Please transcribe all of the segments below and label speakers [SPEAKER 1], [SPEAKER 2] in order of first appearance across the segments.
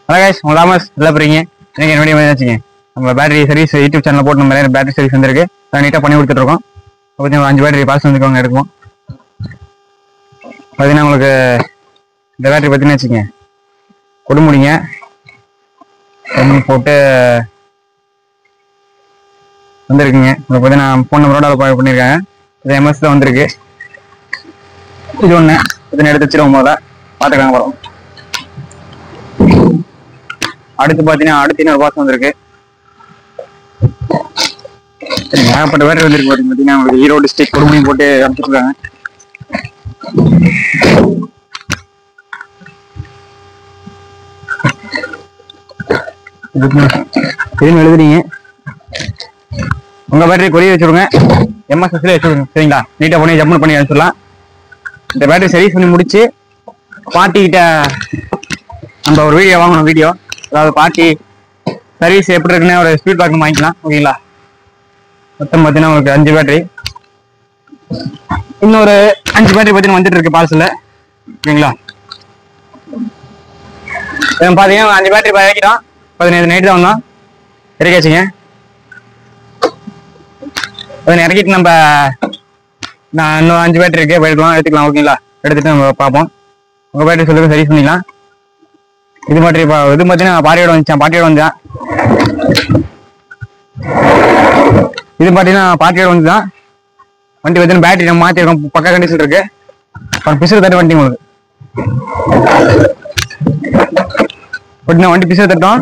[SPEAKER 1] Hello guys, உங்க Thomas நல்லா போறீங்க. எனக்கு என்னுடைய வச்சுங்க நம்ம பேட்டரி சர்வீஸ் யூடியூப் சேனல் போட்டு நம்ம நிறைய பேட்டரி சர்வீஸ் வந்துருக்கு. நீட்டாக பண்ணி கொடுத்துட்டு இருக்கோம். பார்த்தீங்கன்னா 5 பேட்டரி பார்சல் வந்துருக்கவங்க எடுக்கும். பார்த்தீங்கன்னா உங்களுக்கு இந்த பேட்டரி பார்த்தீங்கன்னா வச்சுங்க கொடுமுடிங்க போட்டு வந்துருக்குங்க. இப்போ பார்த்தீங்கன்னா ஃபோன் நம்பரோட பண்ணியிருக்காங்க. இது எம்எஸ் தான் வந்திருக்கு. இது ஒன்று இதனை எடுத்து வச்சிருவோம். போதா பார்த்துக்காங்க போகிறோம். அடுத்து பார்த்தீங்கன்னா இன்னொரு பாக்ஸ் வந்திருக்கு. ஏகப்பட்ட பேட்டரி வந்துருக்கு. பார்த்தீங்கன்னா உங்களுக்கு ஈரோடு டிஸ்ட்ரிக்ட் கொடுமுடியும் போட்டு அனுப்பிச்சிருக்காங்க. இதுன்னு எழுதுறீங்க. உங்க பேட்டரி கொரிய வச்சுருங்க, எம்எஸ்எஸ்ல வச்சுருங்க. சரிங்களா? நீட்டாக பண்ணி ஜம்ப் பண்ணி அனுப்பிச்சிடலாம். இந்த பேட்டரி சர்வீஸ் பண்ணி முடிச்சு பார்ட்டிக்கிட்ட நம்ம ஒரு வீடியோ வாங்கணும். வீடியோ அதாவது பார்ட்டி சர்வீஸ் எப்படி இருக்குன்னு ஒரு ஸ்பீட் பேக் வாங்கிக்கலாம். ஓகேங்களா? மொத்தம் பார்த்தீங்கன்னா உங்களுக்கு 5 பேட்டரி, இன்னொரு 5 பேட்டரி பார்த்தீங்கன்னா வந்துட்டு இருக்கு பார்சல்ல. ஓகேங்களா? பார்த்தீங்கன்னா 5 பேட்டரி இறக்கிட்டோம். 15 நைட்டு தான் வந்தோம், இறக்காச்சுங்க. இறக்கிட்டு நம்ம இன்னும் 5 பேட்டரி இருக்கு, எடுத்துக்கலாம். ஓகேங்களா? எடுத்துட்டு நம்ம பார்ப்போம். உங்க பேட்டரி சொல்லுங்க, சர்வீஸ் பண்ணிக்கலாம். இது பேட்டரி இது பார்த்தீங்கன்னா பாட்டியோட வந்துச்சான். இது பார்த்தீங்கன்னா பாட்டியோட வந்துதான். வண்டி பார்த்தீங்கன்னா பேட்டரி நம்ம மாற்றிருக்கோம், பக்கா கண்டிஷன் இருக்கு. பிசுறு தட்டு வண்டி உங்களுக்கு வண்டி பிசுறு தட்டும்.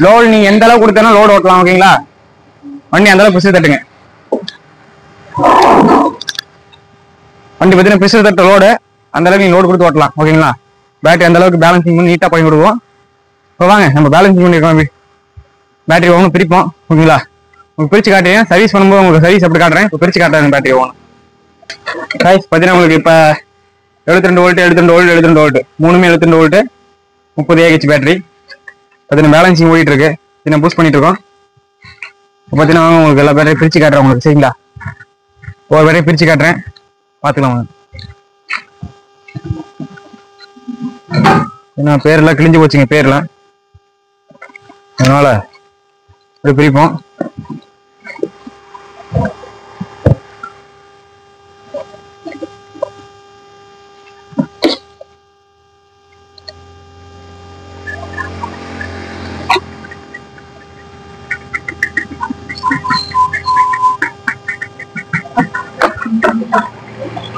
[SPEAKER 1] லோடு நீங்க எந்த அளவுக்கு கொடுத்தாலும் லோடு ஓட்டலாம். ஓகேங்களா? வண்டி அந்த அளவுக்கு பிசுறு தட்டுங்க. வண்டி பார்த்தீங்கன்னா பிசுறு தட்ட லோடு அந்த அளவுக்கு நீங்க லோடு கொடுத்து ஓட்டலாம். ஓகேங்களா? பேட்டரி அந்த அளவுக்கு பேலன்சிங் பண்ணி நீட்டாக பண்ணி கொடுவோம். இப்போ வாங்க நம்ம பேலன்சிங் பண்ணிருக்கோம். பேட்டரி ஒன்று பிரிப்போம். ஓகேங்களா? உங்களுக்கு பிரித்து காட்டுறேன். சர்வீஸ் பண்ணும்போது உங்களுக்கு சர்வீஸ் எப்படி காட்டுறேன். இப்போ பிரித்து காட்டுறேன் பேட்டரி ஒன்று. பார்த்தீங்கன்னா உங்களுக்கு இப்போ 72 வோல்ட் 72 வோல்ட் மூணுமே 72 வோல்ட் 30 AH பேட்டரி. பார்த்தீங்கன்னா பேலன்சிங் ஓடிட்டு இருக்கு. நான் பூஸ்ட் பண்ணிட்டு இருக்கோம். பார்த்தீங்கன்னா உங்களுக்கு எல்லா பேட்டரி பிரித்து காட்டுறேன் உங்களுக்கு. சரிங்களா? ஒரு பேட்டரி பிரித்து காட்டுறேன், பார்த்துக்கலாம். ஏன்னா பேரெல்லாம் கிழிஞ்சு போச்சுங்க, பேர்லாம். அதனால இப்படி பிரிப்போம்.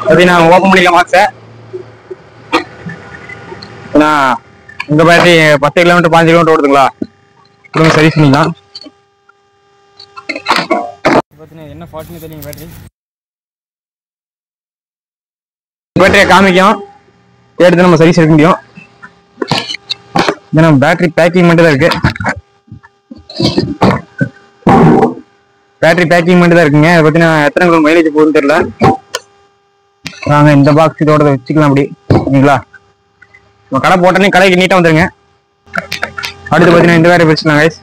[SPEAKER 1] அப்படி நான் ஓப்பன் பண்ணிக்கலாம் மாக்ஸை. உங்க பேட்டரி 10 கிலோமீட்டர் 15 கிலோமீட்டர் ஓடுதுங்களா? கொடுங்க, சர்வீஸ் பண்ணிக்கலாம். பார்த்தீங்கன்னா என்ன ஃபால்ட்னு தெரியுங்க. பேட்டரியை காமிக்கும், எடுத்து நம்ம சர்வீஸ் எடுக்க முடியும். நம்ம பேட்டரி பேக்கிங் மட்டும் தான் இருக்கு. பேட்டரி பேக்கிங் மட்டும் தான் இருக்குங்க. அதை பார்த்தீங்கன்னா எத்தனை கிலோ மைலேஜ் போகுதுன்னு தெரியல. நாங்கள் இந்த பாக்ஸ் இதோட வச்சுக்கலாம். அப்படி ஓகேங்களா? கடை போட்டோன்னே கடைக்கு நீட்டாக வந்துருங்க. அடுத்து பார்த்தீங்கன்னா இந்த பேட்டரி பிரிச்சுக்கலாம் கைஸ்.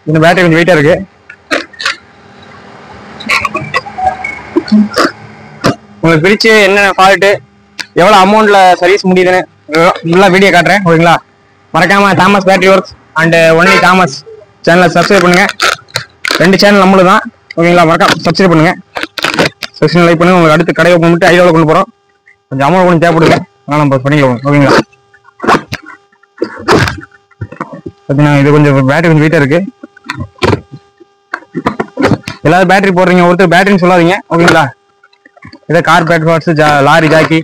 [SPEAKER 1] இந்த பேட்டரி கொஞ்சம் வெயிட்டா இருக்கு. உங்களுக்கு பிரிச்சு என்னென்ன ஃபால்ட்டு எவ்வளோ அமௌண்ட்ல சர்வீஸ் முடியுதுன்னு ஃபுல்லாக வீடியோ காட்டுறேன். ஓகேங்களா? மறக்காம Thomas battery works and only Thomas சேனலை சப்ஸ்கிரைப் பண்ணுங்க. 2 சேனல் நம்மளு தான். ஓகேங்களா? மறக்காம சப்ஸ்கிரைப் பண்ணுங்க, சப்ஸ்கிரைப் லைக் பண்ணுங்க. உங்களுக்கு அடுத்து கடையை ஓப்பன் பண்ணிட்டு ஐடியாவில் கொண்டு போகிறோம். கொஞ்சம் அமௌண்ட் கொஞ்சம் தேவைப்படுங்க, அதனால் நம்ம பண்ணிக்கலாம். ஓகேங்களா? பார்த்தீங்கன்னா இது கொஞ்சம் பேட்டரி கொஞ்சம் வெயிட்டாக இருக்கு. எல்லாரும் பேட்டரி போடுறீங்க, ஒருத்தர் பேட்டரின்னு சொல்லாதீங்க. ஓகேங்களா? இதே கார்பரேட் பார்ட்ஸ் லாரி ஜாக்கி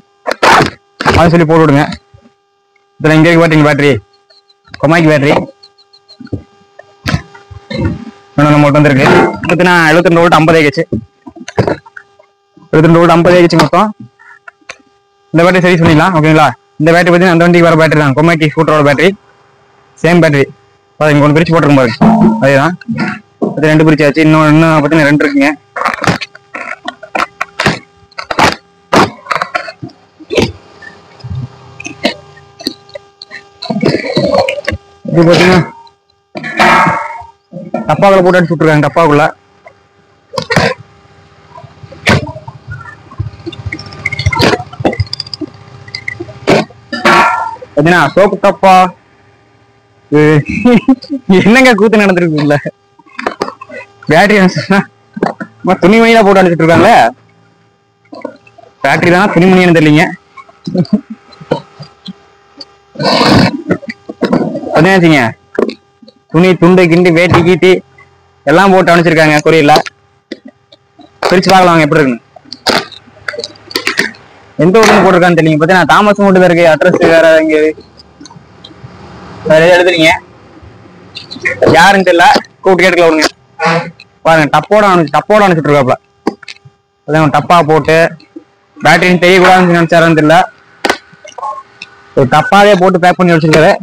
[SPEAKER 1] அது சொல்லி போட்டு விடுங்க. இதில் இங்கே பார்த்தீங்க பேட்டரி கொமாக்கி பேட்டரி நம்மகிட்ட வந்துருக்கு. பார்த்தீங்கன்னா 72 வோல்ட் 50 AH 72 வோல்ட் 50 AH மொத்தம். இந்த பேட்டரி சர்வீஸ் பண்ணிடலாம். ஓகேங்களா? இந்த பேட்டரி பார்த்தீங்கன்னா அந்த வண்டிக்கு வர பேட்டரி தான், கொமாக்கி ஸ்கூட்டரோட பேட்டரி. Same battery. இங்கே ஒன்று பிரிச்சு போட்டுருக்கும் பாருங்க, அதேதான். அது 2 பிரிச்சு ஆச்சு. இன்னும் பார்த்தீங்கன்னா 2 இருக்குங்க. இது பார்த்தீங்கன்னா டப்பாக்குள்ள போட்டு அடிச்சு விட்டுருக்காங்க. டப்பாக்குள்ள பார்த்தீங்கன்னா சோப்பு டப்பா என்னங்க கூத்து நடந்துருக்குல்ல. பேட்டரி துணிமணியா போட்டு அடிச்சுட்டு இருக்காங்களே. பேட்டரி தானே துணிமணின்னு தெரியலீங்க. பதினாச்சுங்க துணி துண்டை கிண்டி வேட்டி கீட்டி எல்லாம் போட்டு அனுப்பிச்சிருக்காங்க கொரியர்ல. பிரிச்சு பார்க்கலாம் எப்படி இருக்குன்னு. எந்த ஊர்ல போட்டிருக்கான்னு தெரியல. பார்த்தீங்கன்னா தாமஸ் மட்டும் தான் இருக்கு. அட்ரஸ் வேற இங்க வேற எழுதுறீங்க யாருன்னு தெரியல. கூப்பிட்டு கேட்டுக்கலாம் விடுங்க. பாருங்க டப்போட அனுப்பிச்சுட்டு இருக்காப்ல. அதான் டப்பா போட்டு பேட்டரின்னு தெரியக்கூடாதுன்னு நினைச்சாருன்னு தெரியல. ஒரு டப்பாவே போட்டு பேக் பண்ணி வச்சிருக்காரு.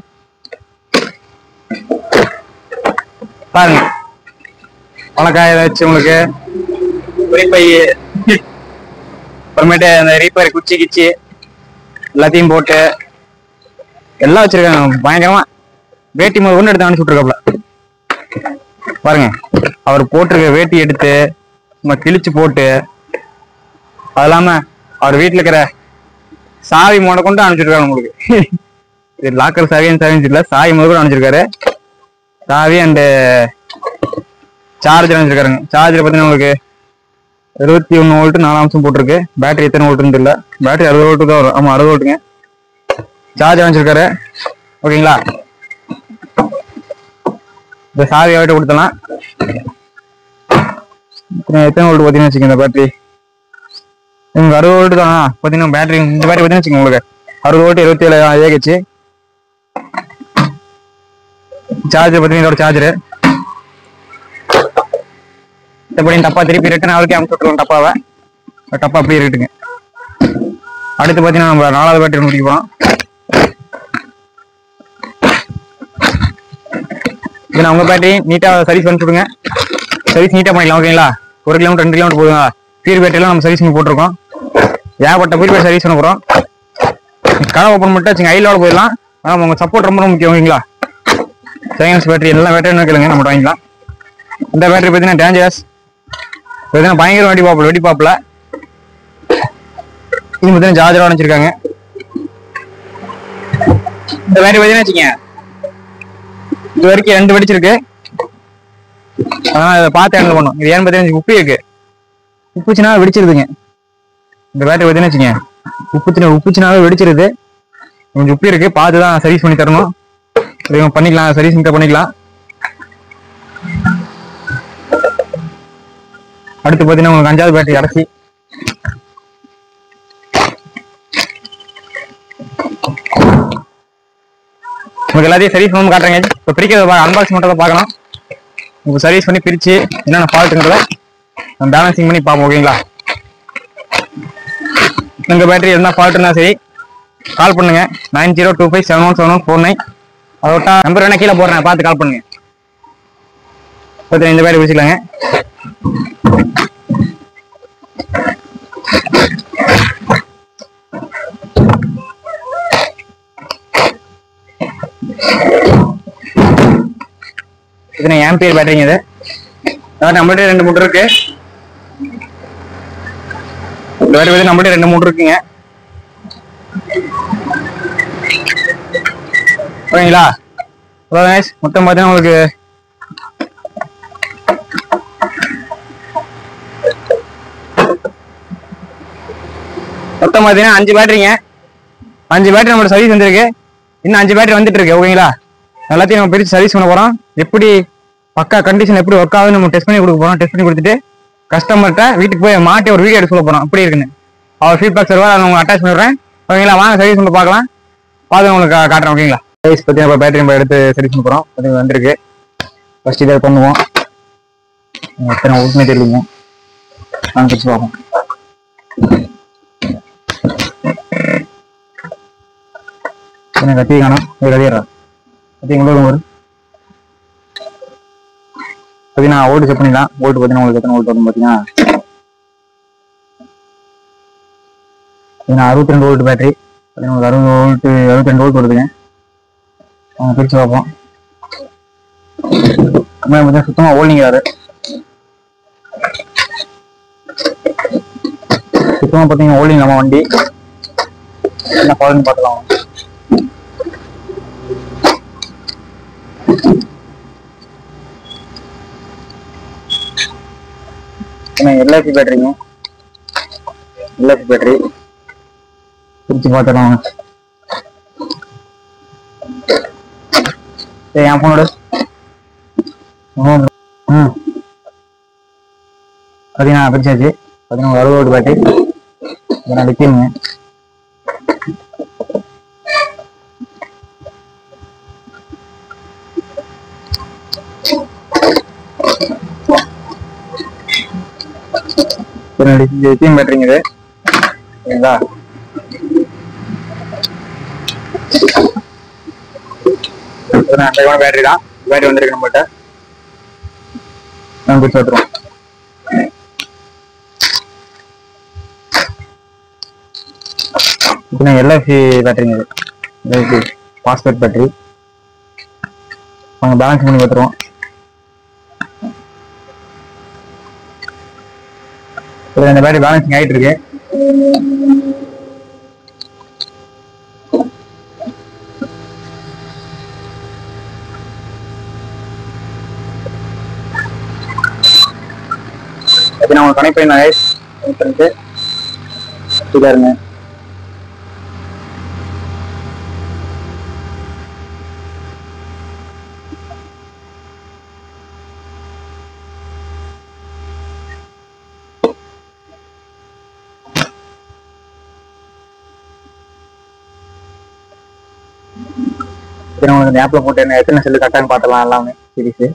[SPEAKER 1] பாருங்க பழக்காய வச்சு உங்களுக்கு குறிப்பை அப்புறமேட்டு அந்த ரீப்பர் குச்சி கிச்சி எல்லாத்தையும் போட்டு எல்லாம் வச்சிருக்காங்க. பயங்கரமா வேட்டி முதல் ஒன்று எடுத்து அனுப்பிச்சு விட்டுருக்காப்ல. பாருங்க அவர் போட்டிருக்க வேட்டி எடுத்து நம்ம கிழிச்சு போட்டு அது இல்லாம அவர் வீட்டுல இருக்கிற சாவி முத கொண்டு அனுப்பிச்சிருக்காரு. உங்களுக்கு இது லாக்கர் சாவின்னு இல்ல, சாவி முதல் கூட அனுப்பிச்சிருக்காரு. சாவி அண்டு சார்ஜர் அனுப்பிச்சிருக்காருங்க. சார்ஜர் பார்த்தீங்கன்னா உங்களுக்கு 21 வோல்ட் 4 அம்சம் போட்டிருக்கு. பேட்டரி எத்தனை வோல்ட்டுன்னு தெரியல. பேட்டரி 60 வோல்ட்டு தான் வரும். ஆமா 60 வோல்ட்டுங்க. சார்ஜர் அனுப்பிச்சிருக்காரு. ஓகேங்களா. இந்த சாவி ஆகிட்ட கொடுத்தலாம். எத்தனை வோல்ட் பார்த்தீங்கன்னா வச்சுக்கோங்க. இந்த பேட்டரி உங்களுக்கு 60 வோல்ட் தானா பார்த்தீங்கன்னா பேட்டரி. இந்த பேட்டரி பார்த்தீங்கன்னா வச்சுக்கோங்க உங்களுக்கு 60 வோல்ட் 27 ஏகச்சு. சார்ஜர் பார்த்தீங்கன்னா இதோட சார்ஜரு. இப்படி டப்பா திருப்பி ரிட்டன் அவருக்கே அனுப்பிச்சு விட்டுருவோம். டப்பாவை டப்பா அப்படியே இருக்குங்க. அடுத்து பார்த்தீங்கன்னா நம்ம 4வது பேட்டரி முடிக்க போகிறோம். இது நான் உங்கள் பேட்டரி நீட்டாக சர்வீஸ் பண்ணி விடுங்க. சர்வீஸ் நீட்டாக பண்ணிக்கலாம். ஓகேங்களா. 1 கிலோமீட்டர் 2 கிலோமீட்டர் போதுங்களா. பீர் பேட்டரியெல்லாம் நம்ம சர்வீஸ் பண்ணி போட்டிருக்கோம். ஏகப்பட்ட பீர் பேட்டரி சர்வீஸ் பண்ண போகிறோம். கடை ஓப்பன் பண்ணிட்டு வச்சுங்க ஐலோட போயிடலாம். ஆனால் உங்கள் சப்போர்ட் ரொம்ப முக்கியம். ஓகேங்களா. செகண்ட்ஸ் பேட்டரி எல்லாம் பேட்டரி கேளுங்க நம்ம வாங்கிக்கலாம். இந்த பேட்டரி பார்த்தீங்கன்னா டேஞ்சரஸ். பார்த்தீங்கன்னா பயங்கர வெடிப்பாப்புல. இது பார்த்தீங்கன்னா சார்ஜர் அனுப்பிச்சிருக்காங்க. இந்த பேட்டரி பார்த்தீங்கன்னா வச்சுங்க இது வரைக்கும் 2 வெடிச்சிருக்கு. அதனால இதை பார்த்து ஹேண்டில் பண்ணும். இது ஏன்னு பார்த்தீங்கன்னா உப்பு இருக்கு. உப்புச்சுனா வெடிச்சிருதுங்க. இந்த பேட்டரி பார்த்தீங்கன்னா வச்சுங்க உப்புச்சுனாவே வெடிச்சிருது. கொஞ்சம் உப்பு இருக்கு. பார்த்து தான் சர்வீஸ் பண்ணி தரணும். பண்ணிக்கலாம். சர்வீஸ் நீட்டாக பண்ணிக்கலாம். அடுத்து பார்த்தீங்கன்னா உங்களுக்கு 5வது பேட்டரி அடைச்சி உங்களுக்கு எல்லாத்தையும் சர்வீஸ் பண்ணி காட்டுறேங்க. இப்போ பிரிக்கிறத அன்பாக்ஸ் மட்டும் தான் பார்க்கணும். உங்களுக்கு சர்வீஸ் பண்ணி பிரித்து என்னென்ன ஃபால்ட்டுங்கிறத நம்ம பேலன்சிங் பண்ணி பார்ப்போம். ஓகேங்களா. உங்கள் பேட்டரி என்ன ஃபால்ட்டுனா சரி கால் பண்ணுங்க. 9025717149 அதோட நம்பர் வேணா கீழே போடுறேன். பார்த்து கால் பண்ணுங்க. இந்த பேட்டரி பிடிச்சிக்கலாங்க. இது ஆம்பியர் பேட்டரிங்க. இது அதாவது நம்மள்ட்ட 2 மோட்டர் இருக்கு. இந்த பேட்டரி வந்து நம்மள்ட்ட 2 மோட்டர் இருக்குங்க. ஓகேங்களா. மொத்தம் பார்த்தீங்கன்னா உங்களுக்கு மொத்தம் பார்த்தீங்கன்னா 5 பேட்டரிங்க. 5 பேட்டரி நம்மளோட சர்வீஸ் வந்துருக்கு. இன்னும் 5 பேட்டரி வந்துட்டு இருக்கு. ஓகேங்களா. எல்லாத்தையும் நம்ம பிரித்து சர்வீஸ் பண்ண போகிறோம். எப்படி பக்கா கண்டிஷன் எப்படி ஒர்க் ஆகுதுன்னு நம்ம டெஸ்ட் பண்ணி கொடுக்க போகிறோம். டெஸ்ட் பண்ணி கொடுத்துட்டு கஸ்டமர்கிட்ட வீட்டுக்கு போய் மாட்டி ஒரு வீடியோ எடுத்து சொல்ல போகிறோம். எப்படி இருக்குன்னு அவர் ஃபீட்பேக் சர்வர் அதை உங்களுக்கு அட்டாச் பண்ணிடுறேன். ஓகேங்களா. வாங்க சர்வீஸ் பண்ணி பார்க்கலாம். பார்த்து உங்களுக்கு காட்டுறேன். ஓகேங்களா. சர்வீஸ் பற்றி நம்ம பேட்டரி நம்ம எடுத்து சர்வீஸ் பண்ண போகிறோம். அது வந்துருக்கு. ஃபர்ஸ்ட் இதை பண்ணுவோம். எத்தனை உண்மை தெரியுங்க நாங்கள் பிரிச்சு பார்ப்போம். என்ன கத்தி காணும் கத்திடுறா கத்தி கொண்டு வரும். ஒரு பார்த்தீங்கன்னா ஓல்டு செக் பண்ணிடலாம். ஓல்டு பார்த்தீங்கன்னா உங்களுக்கு எத்தனை ஓல்ட் வரும் பார்த்தீங்கன்னா 62 வோல்ட் பேட்டரி. பார்த்தீங்கன்னா 60 வோல்ட் 62 வோல்ட் வருதுங்க. பிரித்து பார்ப்போம். பார்த்தீங்கன்னா சுத்தமாக ஓல்டிங்காரு. சுத்தமாக பார்த்தீங்கன்னா ஓல்டிங் நம்ம வண்டி என்ன ஃபால்ட்னு பார்க்கலாம். எல்எஃபி பேட்டரிங்க, எல்எஃபி பேட்டரி பிரிச்சு பார்த்துக்கலாம். சரி என் போனோட பார்த்தீங்கன்னா பிரிச்சாச்சு. பார்த்தீங்கன்னா ஒரு 60 வோல்ட் பேட்டரி நான் லித்தியம்ங்க. லித்தியம் பேட்டரிங்க இது சரிங்களா. பேட்டரி தான், பேட்டரி வந்துருக்கு நம்மகிட்ட. நான் பிடிச்சி வந்துடுவோம். இப்போ எல்எஃபி பேட்டரிங்க இது, எல்எஃபி பாஸ்பேட் பேட்டரி. அவங்க பேலன்ஸ் பண்ணி பார்த்துருவோம். இந்த பேட்டரி பேலன்சிங் ஆகிட்டு இருக்கு. நான் உங்களுக்கு கனெக்ட் பண்ணிட்டு இருங்க. உங்களுக்கு ஆப்ல போட்டு என்ன எத்தனை செல்லு கரெக்டாக பார்த்துலாம் எல்லாமே சீரிஸ்.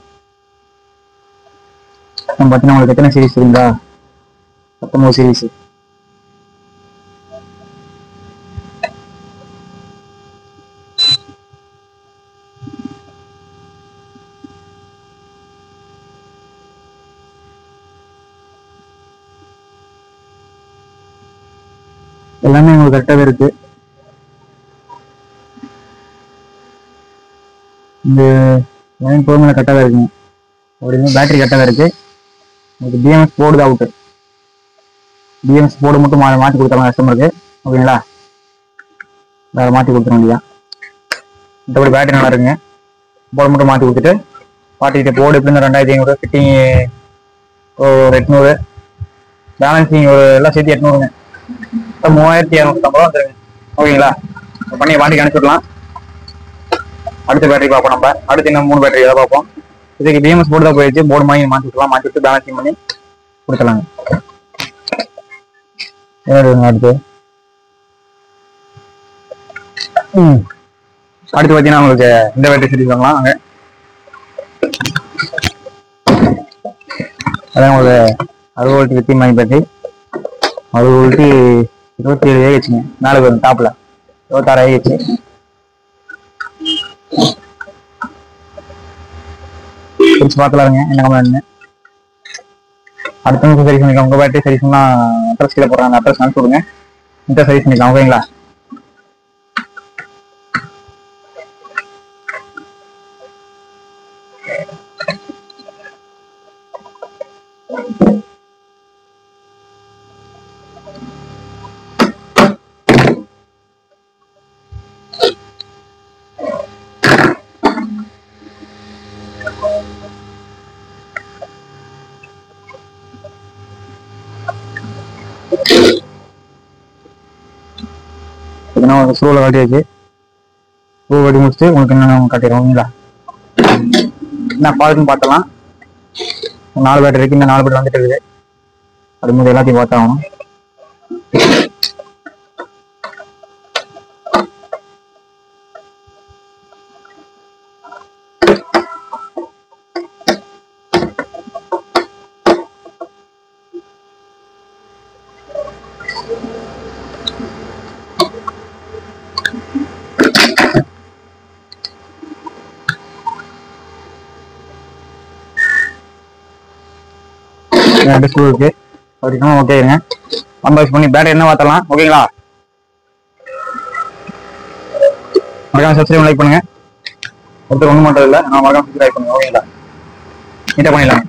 [SPEAKER 1] பார்த்தீங்கன்னா உங்களுக்கு எத்தனை சீரிஸ் இருந்தா 19 சீரிஸ். எல்லாமே உங்களுக்கு கரெக்டாக இருக்கு. இந்த லைன் பொறுமையில கரெக்டாக இருக்குங்க. அப்படிங்க பேட்டரி கரெக்டாக இருக்கு. உங்களுக்கு BMS board out, BMS board மட்டும் மாற்றி கொடுத்தாங்க கஸ்டமருக்கு. ஓகேங்களா, வேறு மாற்றி கொடுத்துட வேண்டியதான். மற்றபடி பேட்டரி நல்லா இருக்குங்க. போர்டு மட்டும் மாற்றி கொடுத்துட்டு பாட்டிக்கிட்ட போர்டு எப்படின்னு 2500, ஃபிட்டிங் ஒரு 800, பேலன்சிங் ஒரு எல்லாம் சேர்த்து 800ங்க. 3250 வந்துருங்க. ஓகேங்களா, பண்ணி பாட்டிக்கு அனுப்பிச்சுடலாம். அடுத்த பேட்டரி பார்ப்போம். நம்ம அடுத்து இன்னும் 3 பேட்டரி எதாவது பார்ப்போம். இதுக்கு பிஎம்எஸ் போர்டு தான் போயிடுச்சு. போர்டு மாதிரி மாற்றி விட்டுலாம், மாற்றி விட்டு பேலன்சிங் பண்ணி கொடுத்துலாங்க. அடுத்து அடுத்து பார்த்தீங்கன்னா உங்களுக்கு இந்த பேட்டரி சரி பண்ணலாம். அங்கே அதான் உங்களுக்கு 60 volt lithium ion battery, 60 volt 27 AHங்க. மேலே வரும் டாப்ல 26 AH. பிரிச்சு பார்த்துலாருங்க என்ன கம்ப்ளைண்ட். அடுத்தவங்க சரி பண்ணிக்கலாம். உங்க பேட்டரி சரி பண்ணா அட்ரஸ் கீழே போடுறாங்க, அட்ரஸ் அனுப்பிச்சு விடுங்க. இந்த சரி பண்ணிக்கலாம். ஓகேங்களா, ஸ்க்ரூவில் காட்டியாச்சு. ஸ்க்ரூ கட்டி முடிச்சுட்டு உங்களுக்கு என்னென்ன காட்டிடுவோம். ஓகேங்களா, என்ன ஃபால்ட்னு பார்த்தலாம். 4 பேட்டரி இருக்கு, இந்த 4 பேட்டரி வந்துட்டு இருக்குது. அது எல்லாத்தையும் பார்த்தாகணும். ஸ்க்ரூ இருக்கு அப்படின்னா ஓகேங்க. கம்பேர் பண்ணி பேட்டரி என்ன மாற்றலாம். ஓகேங்களா, மறக்காம சப்ஸ்கிரைப் லைக் பண்ணுங்க. ஒருத்தர் ஒன்றும் பண்ணுறது இல்லை, நான் மறக்காம சப்ஸ்கிரைப் பண்ணுங்க. ஓகேங்களா, நீட்டாக பண்ணிடலாம்.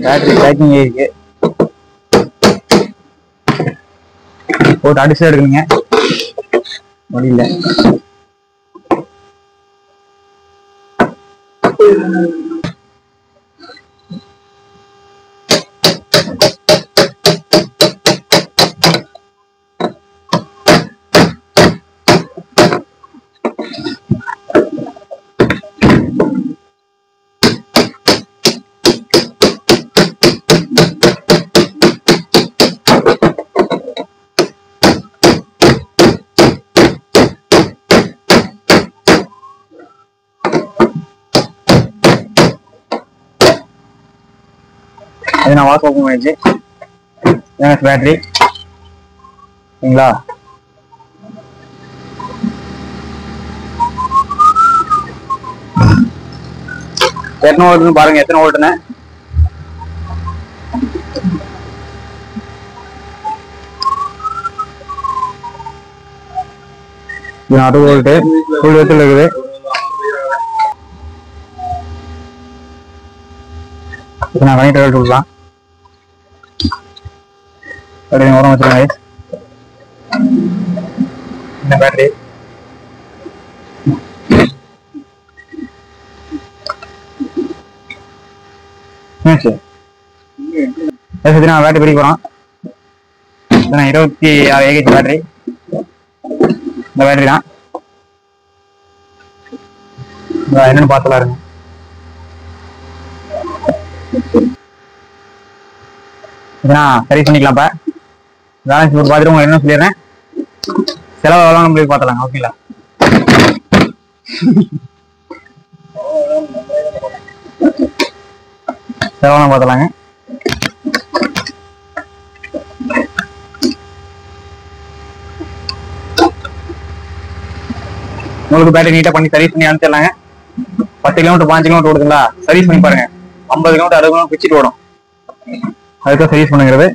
[SPEAKER 1] பேட்டரி பேக்கிங் இருக்கு. போட்டு அடிச்சு எடுக்கணுங்க, முடியல. அது நான் வாஷ் ஓப்பன் பண்ணிடுச்சு. பேட்டரி சரிங்களா. எத்தனை வோல்ட்னு பாருங்க, எத்தனை வோல்ட்னு. இது 6 வோல்ட் ஃபுல் வெத்தில் இருக்குது. நான் கனெக்டர் விடலாம். உரம் வச்சிருக்கேன். இந்த பேட்டரி நான் பேட்டரி பிடிக்க போறோம். 26 AH பேட்டரி. இந்த பேட்டரி தான் என்னன்னு பார்த்தலாம் இருங்க. சரி பண்ணிக்கலாம். இப்ப பேலன்ஸ் ஒரு பார்த்துட்டு உங்களுக்கு என்ன சொல்லிடுறேன், செலவு எவ்வளோ போய் பார்த்தலாம். ஓகேங்களா. செலவெல்லாம் பார்த்தலாங்க. உங்களுக்கு பேட்டரி நீட்டா பண்ணி சர்வீஸ் பண்ணி அனுப்பிச்சிடலாங்க. 10 கிலோமீட்டர் 5 கிலோமீட்டர் ஓடுதுங்களா, சர்வீஸ் பண்ணி பாருங்க. 50 கிலோமீட்டர் 60 கிலோமீட்டர் பிச்சுட்டு ஓடும். அதுதான் சர்வீஸ் பண்ணுங்கிறது.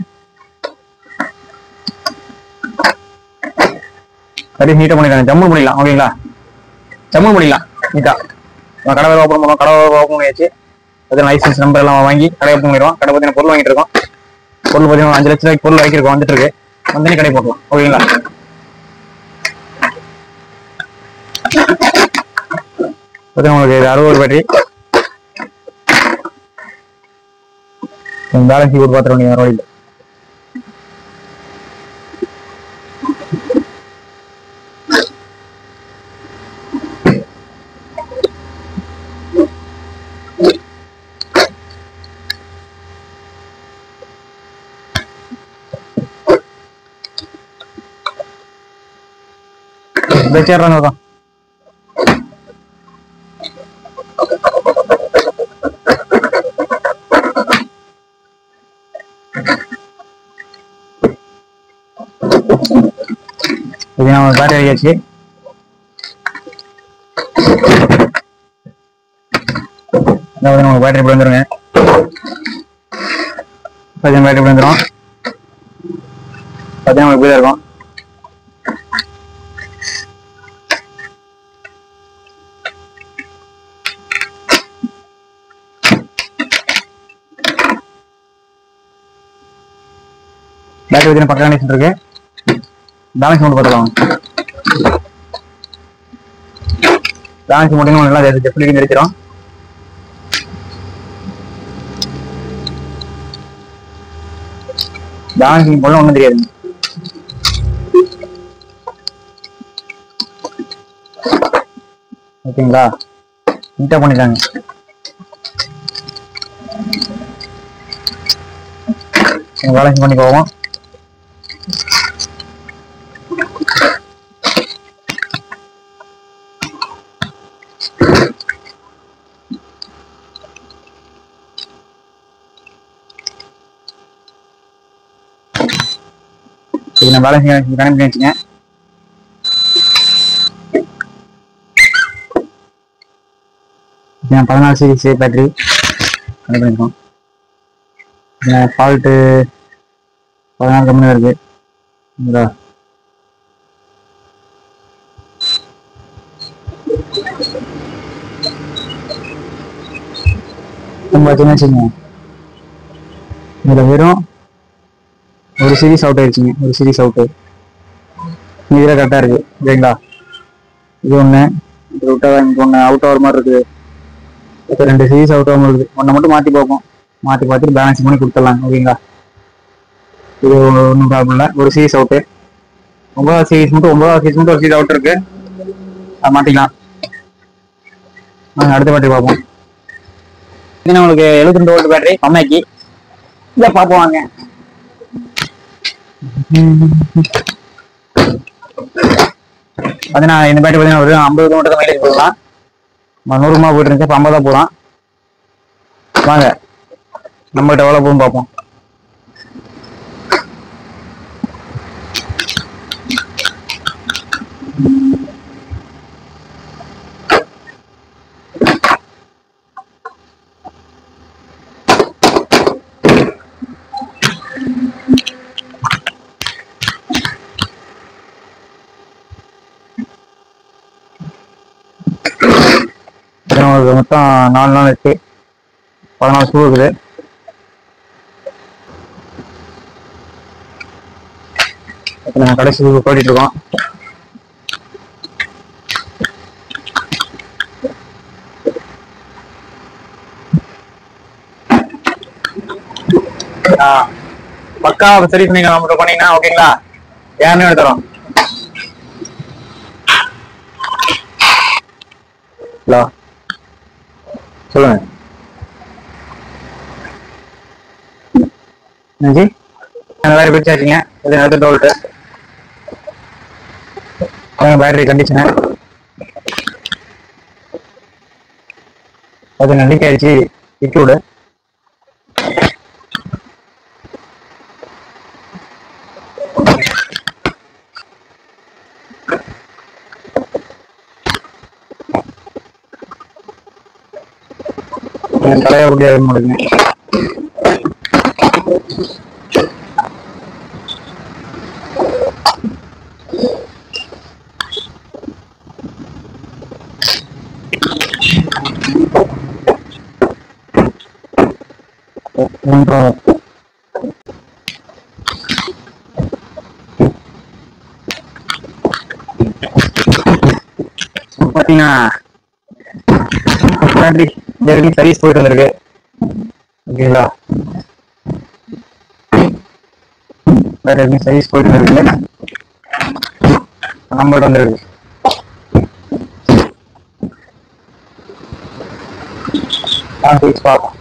[SPEAKER 1] சர்வீஸ் நீட்டா பண்ணிக்கலாம், ஜம்மு பண்ணிடலாம். ஓகேங்களா, ஜம்மு பண்ணிடலாம் நீட்டா. கடை வேறு ஓப்பன் பண்ணுவோம். கடை ஓப்பன் பண்ணியாச்சு. அது லைசன்ஸ் நம்பர் எல்லாம் வாங்கி கடை ஓப்பன் பண்ணிடுவோம். கடை பார்த்தீங்கன்னா பொருள் வாங்கிட்டு இருக்கோம். பொருள் பார்த்தீங்கன்னா 5 லட்ச ரூபாய்க்கு பொருள் வாங்கிருக்கோம். வந்துட்டு இருக்கு. வந்து கடை போட்டலாம். ஓகேங்களா. உங்களுக்கு 60 பேட்டரி பேலன்ஸ் போட்டு பார்த்துருவோம். நீங்க ரோடில் வச்சிடறாங்க. இது நம்ம பேட்டரி அடியாச்சு. நமக்கு பேட்டரி இப்படி வந்துருங்க. பேட்டரி இப்படி வந்துடும். பார்த்தீங்கன்னா இப்படி தான் இருக்கும். பேட்டரி வச்சு பக்கம் கனெக்ஷன் இருக்கு. பேலன்ஸ் மட்டும் பார்த்துக்கலாம். பேலன்ஸ் மட்டும் நல்லா ஜெஃப்லிக்கு நிறுத்திடும். பேலன்ஸ் போல ஒன்றும் தெரியாது. ஓகேங்களா, நீட்டா பண்ணிட்டாங்க. பேலன்ஸ் பண்ணி போவோம். நான் பேலன்ஸ் கனெக்ட் பண்ணி வச்சுங்க. நான் 14 சீரிஸ் பேட்டரி கனெக்ட் பண்ணிருக்கோம். ஃபால்ட்டு 14 கம்பெனி இருக்கு. பார்த்தீங்கன்னா வச்சுங்க, இதில் வெறும் ஒரு சீரிஸ் அவுட் ஆயிடுச்சுங்க. ஒரு சீரிஸ் அவுட்டு இதுல கரெக்டா இருக்கு சரிங்களா. இது ஒண்ணு இது விட்டா இங்க ஒண்ணு அவுட் ஆகிற மாதிரி இருக்குது. இப்போ 2 சீஸ் அவுட் ஆகாம இருக்குது. ஒன்றை மட்டும் மாற்றி பார்ப்போம். மாற்றி பார்த்துட்டு பேலன்ஸ் பண்ணி கொடுத்துடலாம் ஓகேங்களா. இது ஒன்றும் ப்ராப்ளம் இல்லை. ஒரு சீஸ் அவுட்டு 9வது சீஸ் மட்டும் ஒரு சீஸ் அவுட் இருக்கு. அதை மாற்றிக்கலாம். அடுத்த பேட்டரி பார்ப்போம். இது நம்மளுக்கு 72 வோல்ட் பேட்டரி கம்மியாக்கி இதை பார்ப்போம் வாங்க. பார்த்தீங்கன்னா இந்த பேட்டரி பார்த்தீங்கன்னா ஒரு 50 கிலோமீட்டர் தான் மைலேஜ் போடலாம். 100 போயிட்டு இருந்துச்சு. இப்போ 50 போகலாம். வாங்க நம்மகிட்ட எவ்வளோ போகும் பார்ப்போம். மொத்தம் 4 நாள் இருக்கு. 14 ஷூ இருக்குது. நாங்கள் கடைசி போயிட்டு இருக்கோம். பக்கா சர்வீஸ் நீங்க நம்ம பண்ணீங்கன்னா ஓகேங்களா. யாருன்னு எடுத்துறோம். ஹலோ சொல்லுங்க ஜி. வேற பிடிச்சாச்சுங்க. இது அடுத்த டோல்ட்டு பேட்டரி கண்டிஷனு அது லீக் ஆயிடுச்சு. லிக்விடு தலைய முடியாது முடியுங்க. பாத்தீங்கன்னா சர்வீஸ் போயிட்டு வந்திருக்கு ஓகேங்களா. வேற எதுவும் சர்வீஸ் போயிட்டு வந்திருக்கு. நம்பர் வந்துருக்கு. பார்ப்போம்.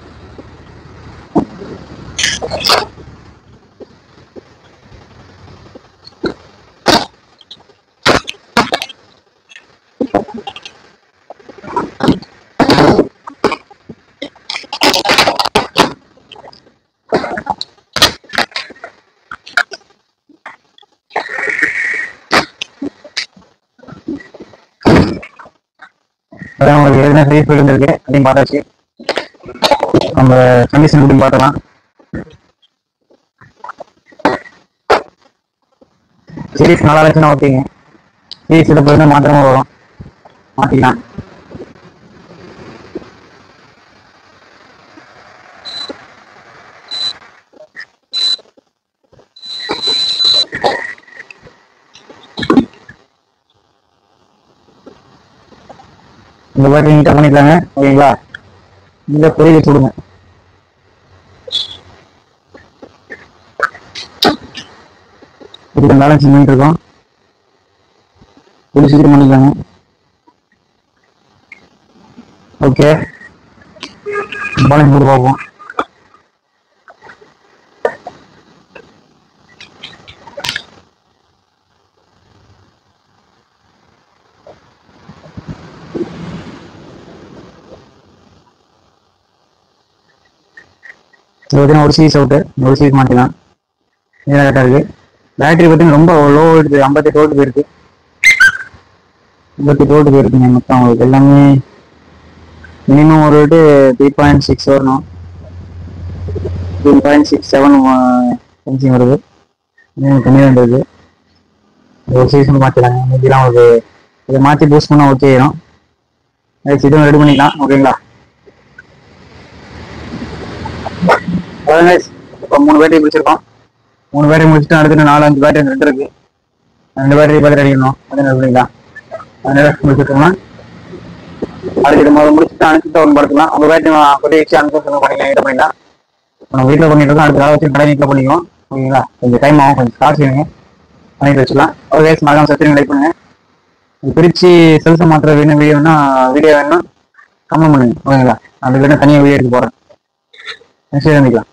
[SPEAKER 1] உங்களுக்கு எதுனா சர்வீஸ் போயிட்டு இருக்கு அப்படின்னு பார்த்தாச்சு. நம்ம கண்டிஷன் எப்படி பார்க்கலாம். சீரிஸ் நல்லா இருந்துச்சுன்னா ஓகேங்க. சீரிஸ் இதை போய் மாத்திரமா வரும். மாற்றிக்கலாம். இந்த மாதிரி நீட்டாக பண்ணிக்கலாங்க ஓகேங்களா. இந்த பொரிய வச்சு விடுங்க. பேலன்ஸ் பண்ணிட்டு இருக்கோம். ஒரு சீக்கிரம் பண்ணிக்கலாங்க. ஓகே பேலன்ஸ் போட்டு பார்ப்போம். ஒரு சீஸ் அவுட்டு ஒரு சீஸ் மாட்டிக்கலாம். இதான் கரெக்டாக இருக்கு. பேட்டரி பார்த்தீங்கன்னா ரொம்ப லோ எடுத்து 58 வோல்ட் போயிருக்கு. 58 வோல்ட் போயிருக்குங்க மொத்தம். உங்களுக்கு எல்லாமே மினிமம் ஒரு ரேட்டு 3.6 வரணும். 3.67 சம்திங் வருது. இன்னும் கம்மியாக இருந்தது. ஒரு சீஸ் மாற்றிடலாங்க. மீதிலாம் ஒரு இதை மாற்றி பூஸ்ட் பண்ணால் ஓகே ஆயிடும். இதுவும் ரெடி பண்ணிக்கலாம் ஓகேங்களா. இப்போ 3 பேட்டரி பிடிச்சிருக்கோம். 3 பேட்டரி முடிச்சுட்டு அடுத்து 4-5 பேட்டரி ரெண்டு இருக்கு. ரெண்டு பேட்டரி பார்த்து அடிக்கணும். அது பண்ணிக்கலாம். அதனால முடிச்சுட்டோம்னா அதுக்கு முதல்ல முடிச்சுட்டு அனுப்பிட்டு ஒன்று படுத்துக்கலாம். அவங்க பேட்டரி கொட்டி வச்சு அனுப்பிட்டு பண்ணிக்கலாம். இதை பண்ணிக்கலாம். நம்ம வீட்டில் பண்ணிட்டு இருக்கோம். அடுத்த வச்சு கடை வீட்டில் பண்ணிக்குவோம். ஓகேங்களா? கொஞ்சம் டைம் ஆகும். கொஞ்சம் காசு வேணுங்க, பண்ணிட்டு வச்சுக்கலாம். ஒரு வேஸ் மறக்காம சப்ஸ்கிரைப் லைக் பண்ணுங்க. பிரிச்சு செல்ஃபை மாத்திர வேணும் வீடியோ வேணும்னா கமெண்ட் பண்ணுங்க. ஓகேங்களா? அதுக்கு வேணும் தனியாக வீடியோ எடுத்து போகிறேன். நெக்ஸ்ட் சந்திக்கலாம்.